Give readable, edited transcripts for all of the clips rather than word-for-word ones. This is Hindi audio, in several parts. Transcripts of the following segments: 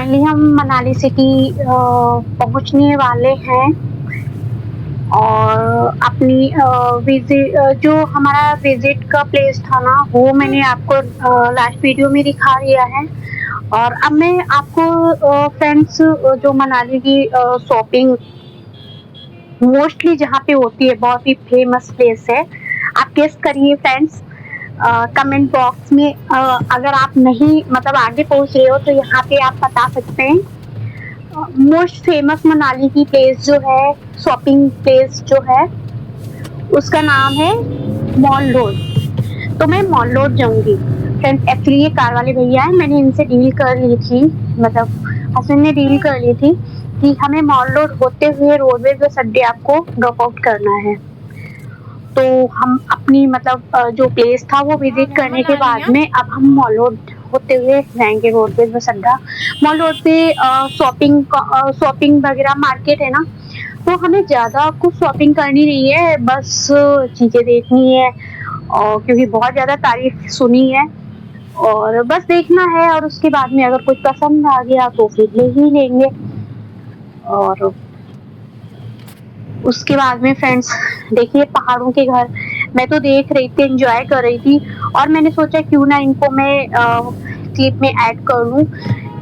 फाइनली हम मनाली सिटी पहुंचने वाले हैं और अपनी जो हमारा विजिट का प्लेस था ना वो मैंने आपको लास्ट वीडियो में दिखा दिया है। और अब मैं आपको फ्रेंड्स जो मनाली की शॉपिंग मोस्टली जहाँ पे होती है बहुत ही फेमस प्लेस है। आप गेस करिए फ्रेंड्स, कमेंट बॉक्स में अगर आप नहीं मतलब आगे पहुँच रहे हो तो यहाँ पे आप बता सकते हैं। मोस्ट फेमस मनाली की प्लेस जो है, शॉपिंग प्लेस जो है उसका नाम है मॉल रोड। तो मैं मॉल रोड जाऊंगी फ्रेंड्स। एक्चुअली ये कार वाले भैया हैं, मैंने इनसे डील कर ली थी, मतलब हस्बैंड ने डील कर ली थी कि हमें मॉल रोड होते हुए रोडवेज बस अड्डे आपको ड्रॉप आउट करना है। तो हम अपनी मतलब जो प्लेस था वो विजिट करने के बाद में अब हम मॉल रोड होते हुए जाएंगे रोडवेज बस अड्डा। मॉल रोड पे शॉपिंग वगैरह मार्केट है ना, तो हमें ज़्यादा कुछ शॉपिंग करनी नहीं है, बस चीज़ें देखनी है और क्योंकि बहुत ज़्यादा तारीफ सुनी है और बस देखना है। और उसके बाद में अगर कुछ पसंद आ गया तो फिर ले ही लेंगे। और उसके बाद में फ्रेंड्स देखिए पहाड़ों के घर मैं तो देख रही थी, एंजॉय कर रही थी और मैंने सोचा क्यों ना इनको मैं क्लिप में ऐड कर लूँ,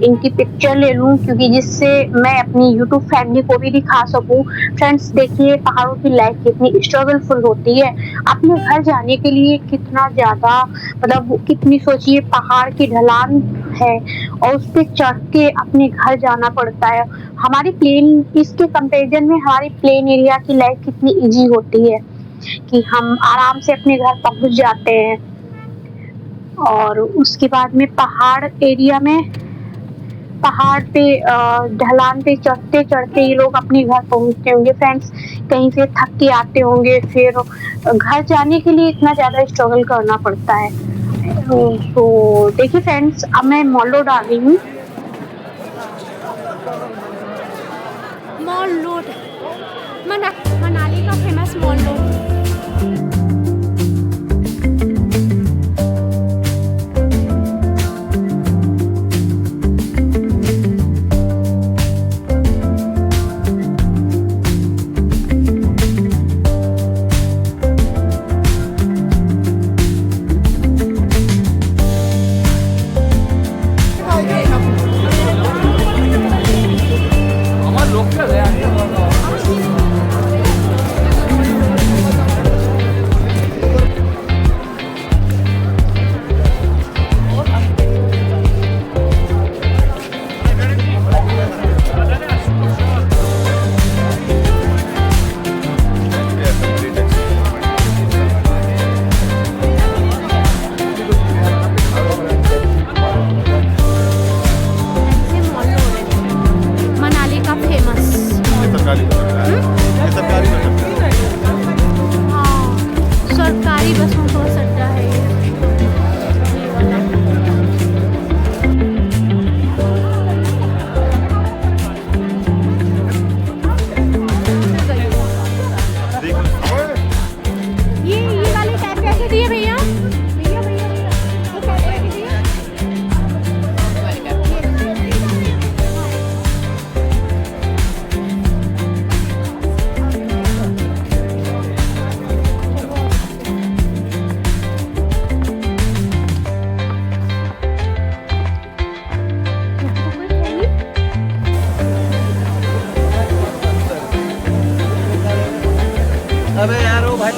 इनकी पिक्चर ले लूँ, क्योंकि जिससे मैं अपनी यूट्यूब फैमिली को भी दिखा सकूँ। फ्रेंड्स देखिए पहाड़ों की लाइफ कितनी स्ट्रगलफुल होती है। अपने घर जाने के लिए कितना ज़्यादा मतलब कितनी सोचिए पहाड़ की ढलान है और उस पे चढ़ के अपने घर जाना पड़ता है। हमारी प्लेन इसके कंपैरिजन में हमारी प्लेन एरिया की लाइफ कितनी इजी होती है कि हम आराम से अपने घर पहुंच जाते हैं। और उसके बाद में पहाड़ एरिया में पहाड़ पे ढलान पे चढ़ते चढ़ते ये लोग अपने घर पहुंचते होंगे फ्रेंड्स, कहीं से थक के आते होंगे, फिर घर जाने के लिए इतना ज़्यादा स्ट्रगल करना पड़ता है। तो देखिए फ्रेंड्स अब मैं मॉल रोड आ गई हूँ। मॉल रोड मनाली का फेमस मॉल रोड। सरकारी बसों का बस अड्डा है ये वाला। ये वाले टैब कैसे दिए भैया? भैया भैया वो कैसे दिए? अबे यार वो भाई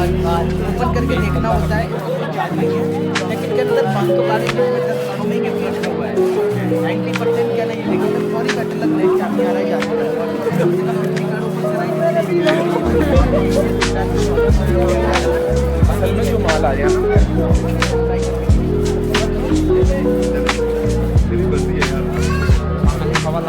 ओपन करके देखना होता है, इसमें चार्ज नहीं है, लेकिन के अंदर 540 किलोमीटर के लिखा हुआ है। 90% क्या नहीं, लेकिन सॉरी का अलग नहीं चाबी आ रहा है असल में जो माल आया हवा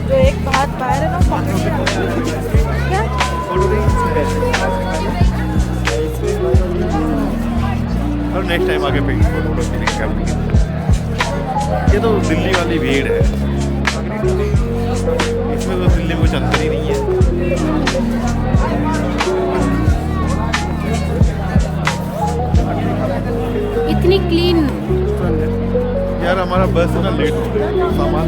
जो एक बात बाहर है ना क्या और नेक्स्ट टाइम आगे पे फोटो क्लिक करनी है। ये तो दिल्ली वाली भीड़ है, इसमें तो दिल्ली में कुछ अंतर ही नहीं है। इतनी क्लीन। यार हमारा बस ना लेट हो गया, सामान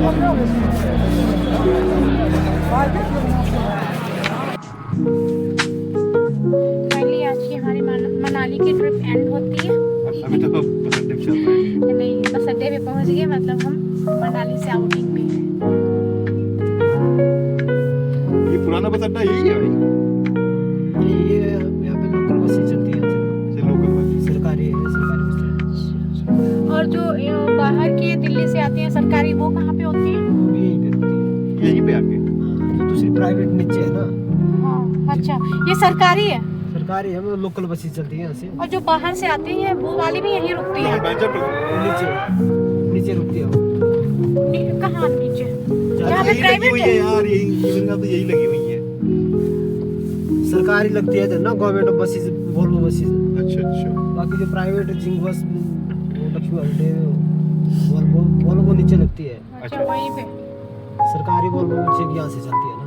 फाइनली आज की हमारी मनाली की ट्रिप एंड होती है। अभी तक बस अड्डे पे चल रहे हैं। नहीं, बस अड्डे पे पहुंच गए, मतलब हम मनाली से आउटिंग में हैं। ये पुराना बस अड्डा यही है भाई? ये यहाँ पे लोकल बसें चलती हैं, अच्छा, लोकल बस। सरकारी है, सरकारी बस। और जो बाहर की दिल्ली से आती हैं सरकारी, वो कहाँ पे होती हैं? वो भी यहीं पे रुकती है। यहीं पे आके जो दूसरी प्राइवेट नीचे है ना, हाँ, अच्छा, ये सरकारी है। सरकारी है, वो लोकल बसें चलती हैं यहाँ से। और जो बाहर से आती हैं वो वाली भी यहीं रुकती है। नीचे नीचे रुकती है वो। कहाँ नीचे? यहाँ पे यही लगी प्राइवेट हुई है। है यार, यही इनका तो यही लगी हुई है। सरकारी लगती है ना, गवर्नमेंट बसेस, वोल्वो बसेस। अच्छा अच्छा। बाकी जो प्राइवेट जिंग बस, लक्ष्मी हॉलिडे, वोल्वो नीचे लगती है। अच्छा, वहीं पे। सरकारी वोल्वो नीचे यहाँ से चलती है ना।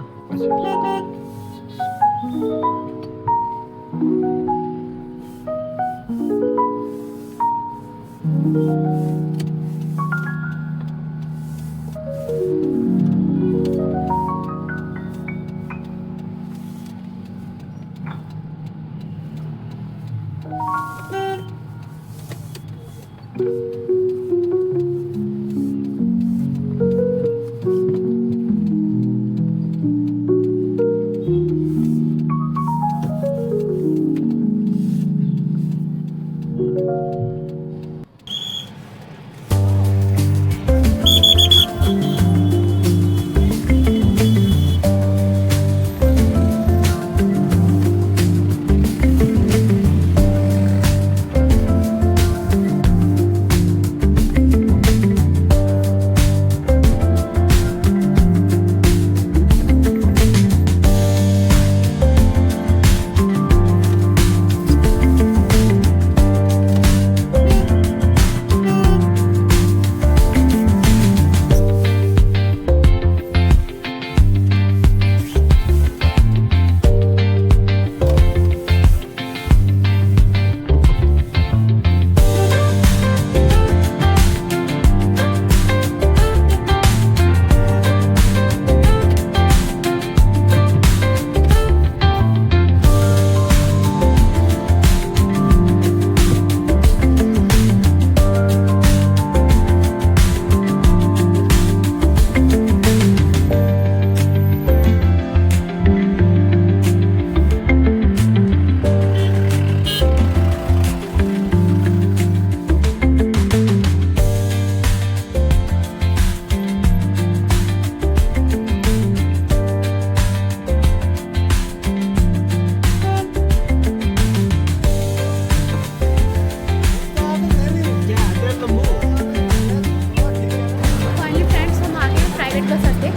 फाइनली फ्रेंड्स, हम आ गए प्राइवेट बस अड्डे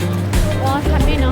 और हमें ना